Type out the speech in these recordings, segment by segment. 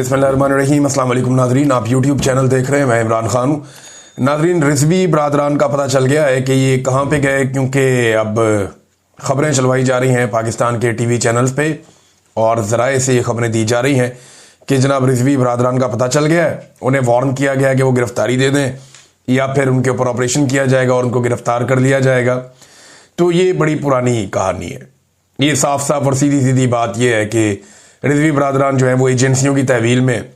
बिस्मिल्लाहिर्रहमानिर्रहीम। अस्सलाम वालेकुम नाजरीन, आप यूट्यूब चैनल देख रहे हैं, मैं इमरान खान हूँ। नाजरीन, रिजवी बरादरान का पता चल गया है कि ये कहाँ पे गए, क्योंकि अब ख़बरें चलवाई जा रही हैं पाकिस्तान के टीवी चैनल्स पे और ज़राए से ये खबरें दी जा रही हैं कि जनाब रिजवी बरादरान का पता चल गया है। उन्हें वार्न किया गया है कि वो गिरफ्तारी दे दें या फिर उनके ऊपर ऑपरेशन किया जाएगा और उनको गिरफ्तार कर लिया जाएगा। तो ये बड़ी पुरानी कहानी है। ये साफ साफ और सीधी सीधी बात यह है कि रिजवी बरादरान जो है वो एजेंसियों की तहवील में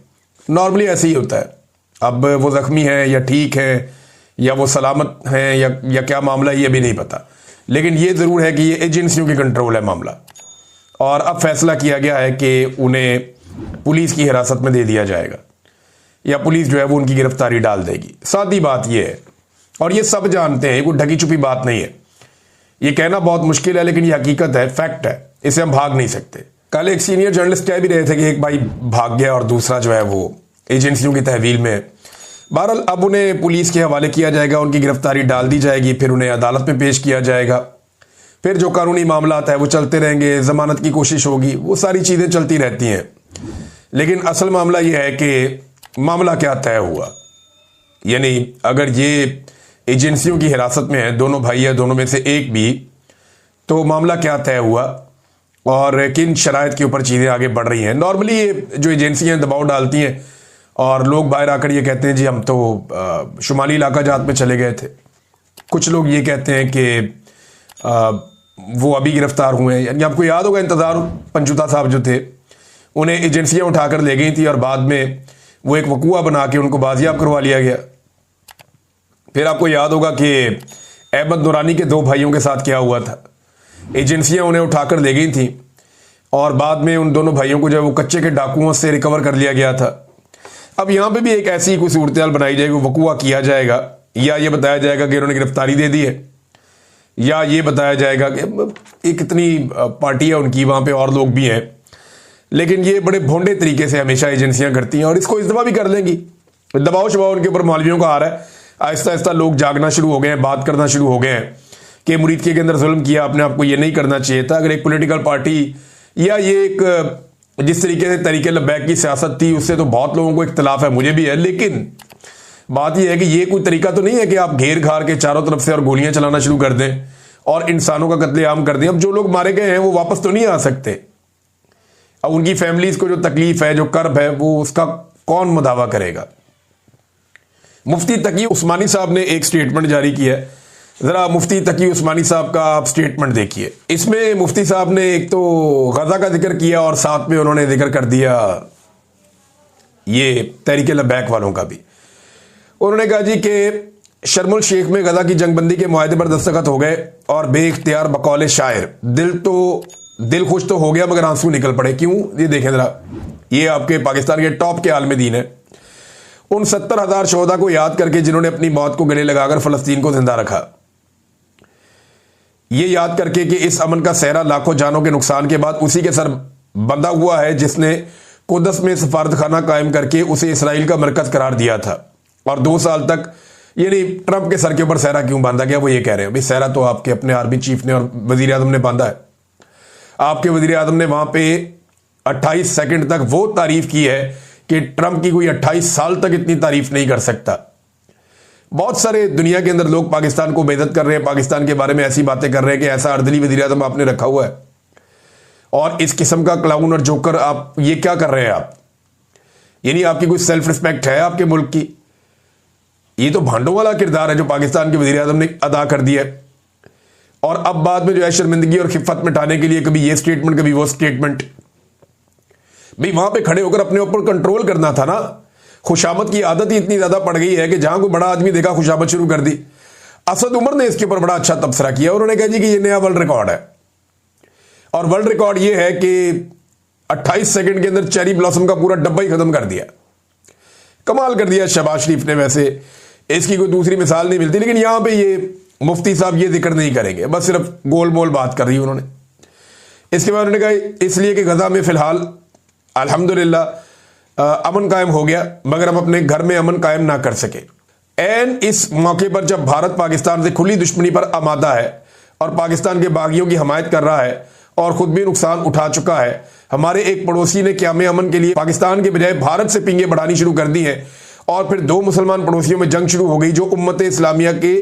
नॉर्मली ऐसे ही होता है। अब वो ज़ख्मी हैं या ठीक हैं या वो सलामत हैं या क्या मामला है ये भी नहीं पता, लेकिन ये ज़रूर है कि ये एजेंसियों की कंट्रोल है मामला। और अब फैसला किया गया है कि उन्हें पुलिस की हिरासत में दे दिया जाएगा या पुलिस जो है वो उनकी गिरफ्तारी डाल देगी। सादी बात ये है और ये सब जानते हैं, कोई ढकी छुपी बात नहीं है। ये कहना बहुत मुश्किल है लेकिन ये हकीकत है, फैक्ट है, इसे हम भाग नहीं सकते। कल एक सीनियर जर्नलिस्ट कह भी रहे थे कि एक भाई भाग गया और दूसरा जो है वो एजेंसियों की तहवील में। बहरहाल अब उन्हें पुलिस के हवाले किया जाएगा, उनकी गिरफ्तारी डाल दी जाएगी, फिर उन्हें अदालत में पेश किया जाएगा, फिर जो कानूनी मामला आता है वो चलते रहेंगे, जमानत की कोशिश होगी, वो सारी चीज़ें चलती रहती हैं। लेकिन असल मामला ये है कि मामला क्या तय हुआ, यानी अगर ये एजेंसियों की हिरासत में है दोनों भाई या दोनों में से एक भी, तो मामला क्या तय हुआ और किन शराइत के ऊपर चीज़ें आगे बढ़ रही हैं। नॉर्मली ये जो एजेंसियां दबाव डालती हैं और लोग बाहर आकर ये कहते हैं जी हम तो शुमाली इलाका जात में चले गए थे। कुछ लोग ये कहते हैं कि वो अभी गिरफ्तार हुए हैं। यानी आपको याद होगा इंतज़ार पंचुता साहब जो थे, उन्हें एजेंसियां उठाकर ले गई थी और बाद में वो एक वकूआ बना के उनको बाजियाब करवा लिया गया। फिर आपको याद होगा कि अहमद नूरानी के दो भाइयों के साथ क्या हुआ था। एजेंसियां उन्हें उठाकर ले गई थी और बाद में उन दोनों भाइयों को जो है वो कच्चे के डाकुओं से रिकवर कर लिया गया था। अब यहाँ पे भी एक ऐसी कोई सूरत हाल बनाई जाएगी, वकूआ किया जाएगा या ये बताया जाएगा कि उन्होंने गिरफ्तारी दे दी है या ये बताया जाएगा कि एक इतनी पार्टी है उनकी, वहाँ पे और लोग भी हैं। लेकिन ये बड़े भोंडे तरीके से हमेशा एजेंसियां करती हैं और इसको इस दफा भी कर लेंगी। दबाव शबाव उनके ऊपर मौलवियों का आ रहा है। आहिस्ता आहिस्ता लोग जागना शुरू हो गए हैं, बात करना शुरू हो गए हैं कि मुरीद के अंदर जुल्म किया आपने, आपको ये नहीं करना चाहिए था। अगर एक पॉलिटिकल पार्टी या ये एक जिस तरीके से तरीके लब्बैक की सियासत थी उससे तो बहुत लोगों को इख्तलाफ है, मुझे भी है, लेकिन बात यह है कि ये कोई तरीका तो नहीं है कि आप घेर घार के चारों तरफ से और गोलियां चलाना शुरू कर दें और इंसानों का कत्लेआम कर दें। अब जो लोग मारे गए हैं वो वापस तो नहीं आ सकते। अब उनकी फैमिलीज को जो तकलीफ है, जो कर्ब है, वो उसका कौन मुदावा करेगा। मुफ्ती तकी उस्मानी साहब ने एक स्टेटमेंट जारी किया है। जरा मुफ्ती तकी उस्मानी साहब का आप स्टेटमेंट देखिए। इसमें मुफ्ती साहब ने एक तो गजा का जिक्र किया और साथ में उन्होंने जिक्र कर दिया ये तहरीक लब्बैक वालों का भी। उन्होंने कहा जी कि शर्मुल शेख में गजा की जंगबंदी के मुआहदे पर दस्तखत हो गए और बेइख्तियार बकौले शायर दिल खुश तो हो गया मगर आंसू निकल पड़े। क्यों, ये देखें जरा, ये आपके पाकिस्तान के टॉप के आलम दीन है। उन 70,000 शोहदा को याद करके जिन्होंने अपनी मौत को गले लगाकर फलस्तीन को जिंदा रखा, ये याद करके कि इस अमन का सहरा लाखों जानों के नुकसान के बाद उसी के सर बंधा हुआ है जिसने कुदस में सफारतखाना कायम करके उसे इसराइल का मरकज करार दिया था और 2 साल तक, यानी ट्रंप के सर के ऊपर सहरा क्यों बांधा गया, वो ये कह रहे हैं भाई सहरा तो आपके अपने आर्मी चीफ ने और वजीर आजम ने बांधा है। आपके वजीर आजम ने वहां पे 28 सेकंड तक वो तारीफ की है कि ट्रंप की कोई 28 साल तक इतनी तारीफ नहीं कर सकता। बहुत सारे दुनिया के अंदर लोग पाकिस्तान को बेइज्जत कर रहे हैं, पाकिस्तान के बारे में ऐसी बातें कर रहे हैं कि ऐसा अर्दली वजीर आजम आपने रखा हुआ है और इस किस्म का क्लाउन और जोकर आप ये क्या कर रहे हैं आप, यानी आपकी कोई सेल्फ रिस्पेक्ट है आपके मुल्क की? ये तो भांडों वाला किरदार है जो पाकिस्तान के वजीर आजम ने अदा कर दिया है। और अब बाद में जो है शर्मिंदगी और खिफत मिटाने के लिए कभी ये स्टेटमेंट कभी वो स्टेटमेंट। भाई वहां पे खड़े होकर अपने ऊपर कंट्रोल करना था ना। खुशामद की आदत ही इतनी ज्यादा पड़ गई है कि जहां कोई बड़ा आदमी देखा खुशामद शुरू कर दी। असद उमर ने इसके ऊपर बड़ा अच्छा तबसरा किया। उन्होंने कहा जी कि ये नया वर्ल्ड रिकॉर्ड है और वर्ल्ड रिकॉर्ड ये है कि 28 सेकंड के अंदर चेरी ब्लॉसम का पूरा डब्बा ही खत्म कर दिया। कमाल कर दिया शहबाज शरीफ ने। वैसे इसकी कोई दूसरी मिसाल नहीं मिलती, लेकिन यहां पर ये मुफ्ती साहब ये जिक्र नहीं करेंगे, बस सिर्फ गोल मोल बात कर रही उन्होंने। इसके बाद उन्होंने कहा इसलिए कि गजा में फिलहाल अल्हम्दुलिल्लाह अमन कायम हो गया मगर हम अपने घर में अमन कायम ना कर सके। एन इस मौके पर जब भारत पाकिस्तान से खुली दुश्मनी पर आमादा है और पाकिस्तान के बागियों की हमायत कर रहा है और खुद भी नुकसान उठा चुका है। हमारे एक पड़ोसी ने क़याम अमन के लिए पाकिस्तान के बजाय भारत से पिंगे बढ़ानी शुरू कर दी हैं और फिर दो मुसलमान पड़ोसियों में जंग शुरू हो गई, जो उम्मत इस्लामिया के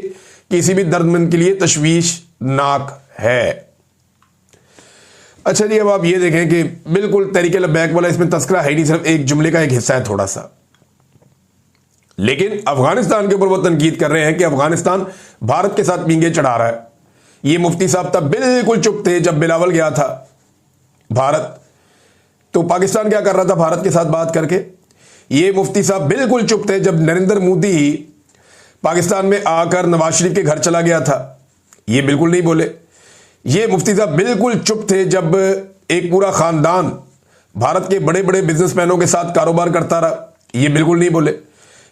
किसी भी दर्दमंद के लिए तशवीशनाक है। अच्छा जी, अब आप ये देखें कि बिल्कुल तहरीक लब्बैक वाला इसमें तस्करा है नहीं, सिर्फ एक जुमले का एक हिस्सा है थोड़ा सा। लेकिन अफगानिस्तान के ऊपर वो तनकीद कर रहे हैं कि अफगानिस्तान भारत के साथ पींगे चढ़ा रहा है। ये मुफ्ती साहब तब बिल्कुल चुप थे जब बिलावल गया था भारत, तो पाकिस्तान क्या कर रहा था भारत के साथ बात करके। ये मुफ्ती साहब बिल्कुल चुप थे जब नरेंद्र मोदी पाकिस्तान में आकर नवाज शरीफ के घर चला गया था, ये बिल्कुल नहीं बोले। ये मुफ्ती साहब बिल्कुल चुप थे जब एक पूरा खानदान भारत के बड़े बड़े बिजनेसमैनों के साथ कारोबार करता रहा, ये बिल्कुल नहीं बोले।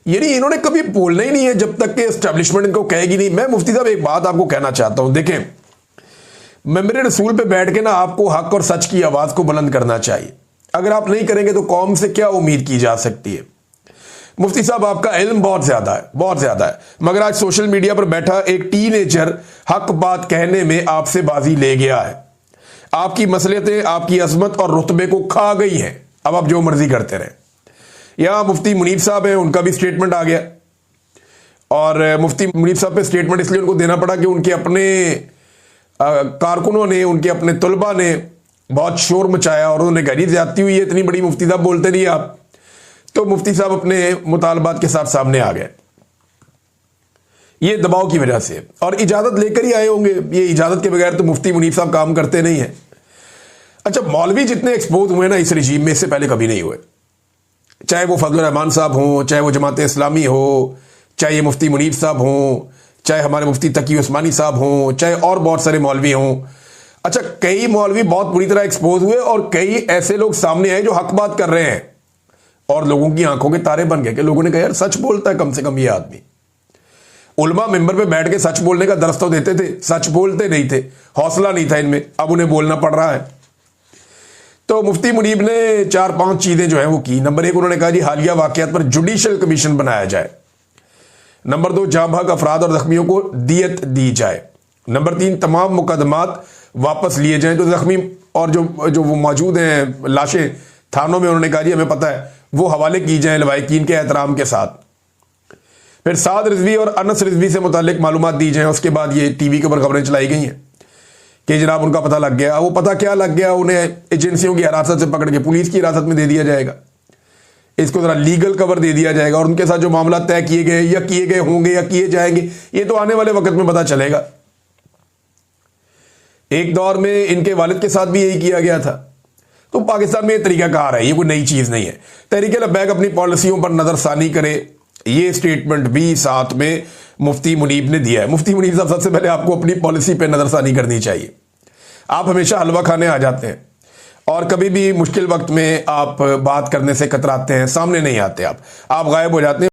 यानी इन्होंने कभी बोलना ही नहीं है जब तक कि एस्टेब्लिशमेंट इनको कहेगी नहीं। मैं मुफ्ती साहब एक बात आपको कहना चाहता हूं, देखें, मैं मेरे रसूल पे बैठ के ना आपको हक और सच की आवाज को बुलंद करना चाहिए। अगर आप नहीं करेंगे तो कौम से क्या उम्मीद की जा सकती है। मुफ्ती साहब आपका इल्म बहुत ज्यादा है, बहुत ज्यादा है, मगर आज सोशल मीडिया पर बैठा एक टीनेजर हक बात कहने में आपसे बाजी ले गया है। आपकी मसलियतें आपकी अजमत और रुतबे को खा गई हैं। अब आप जो मर्जी करते रहे। यहां मुफ्ती मुनीब साहब हैं, उनका भी स्टेटमेंट आ गया और मुफ्ती मुनीब साहब पे स्टेटमेंट इसलिए उनको देना पड़ा कि उनके अपने कारकुनों ने, उनके अपने तलबा ने बहुत शोर मचाया और उन्होंने कहा ज्यादती हुई है, इतनी बड़ी मुफ्ती साहब बोलते नहीं आप। तो मुफ्ती साहब अपने मुतालबात के साथ सामने आ गए, ये दबाव की वजह से, और इजाजत लेकर ही आए होंगे। ये इजाजत के बगैर तो मुफ्ती मुनीब साहब काम करते नहीं है। अच्छा, मौलवी जितने एक्सपोज हुए ना इस रजीम में, इससे पहले कभी नहीं हुए, चाहे वो फजल रहमान साहब हों, चाहे वो जमात इस्लामी हो, चाहे ये मुफ्ती मुनीब साहब हों, चाहे हमारे मुफ्ती तकी उस्मानी साहब हों, चाहे और बहुत सारे मौलवी हों। अच्छा, कई मौलवी बहुत बुरी तरह एक्सपोज हुए और कई ऐसे लोग सामने आए जो हक बात कर रहे हैं और लोगों की आंखों के तारे बन गए कि लोगों ने कहा यार सच बोलता है कम से कम ये आदमी। उलमा मिंबर पे बैठ के सच बोलने का दर्स तो देते थे, सच बोलते नहीं थे, हौसला नहीं था इनमें, अब उन्हें बोलना पड़ रहा है। तो मुफ्ती मुनीब ने 4-5 चीजें जो है वो की। नंबर 1, उन्होंने कहा जी हालिया वाकयात पर जुडिशल कमीशन बनाया जाए। नंबर 2, जाँ भाग अफराद और जख्मियों को दियत दी जाए। नंबर 3, तमाम मुकदमात वापस लिए जाएं जो जख्मी और जो वो मौजूद हैं लाशें थानों में, उन्होंने कहा जी हमें पता है, वो हवाले की जाएं लवाहिकीन के एहतराम के साथ। फिर साद रिजवी और अनस रिजवी से मुतालिक मालूमात दी जाएं। उसके बाद ये टीवी के ऊपर खबरें चलाई गई हैं कि जनाब उनका पता लग गया। वो पता क्या लग गया, उन्हें एजेंसियों की हिरासत से पकड़ के पुलिस की हिरासत में दे दिया जाएगा, इसको जरा लीगल कवर दे दिया जाएगा और उनके साथ जो मामला तय किए गए या किए गए होंगे या किए जाएंगे, ये तो आने वाले वक्त में पता चलेगा। एक दौर में इनके वालिद के साथ भी यही किया गया था। तो पाकिस्तान में ये तरीकाकार है, ये कोई नई चीज नहीं है। तहरीक लब्बैक अपनी पॉलिसियों पर नजरसानी करे, ये स्टेटमेंट भी साथ में मुफ्ती मुनीब ने दिया है। मुफ्ती मुनीब साहब, सबसे पहले आपको अपनी पॉलिसी पे नजरसानी करनी चाहिए। आप हमेशा हलवा खाने आ जाते हैं और कभी भी मुश्किल वक्त में आप बात करने से कतराते हैं, सामने नहीं आते, आप गायब हो जाते हैं।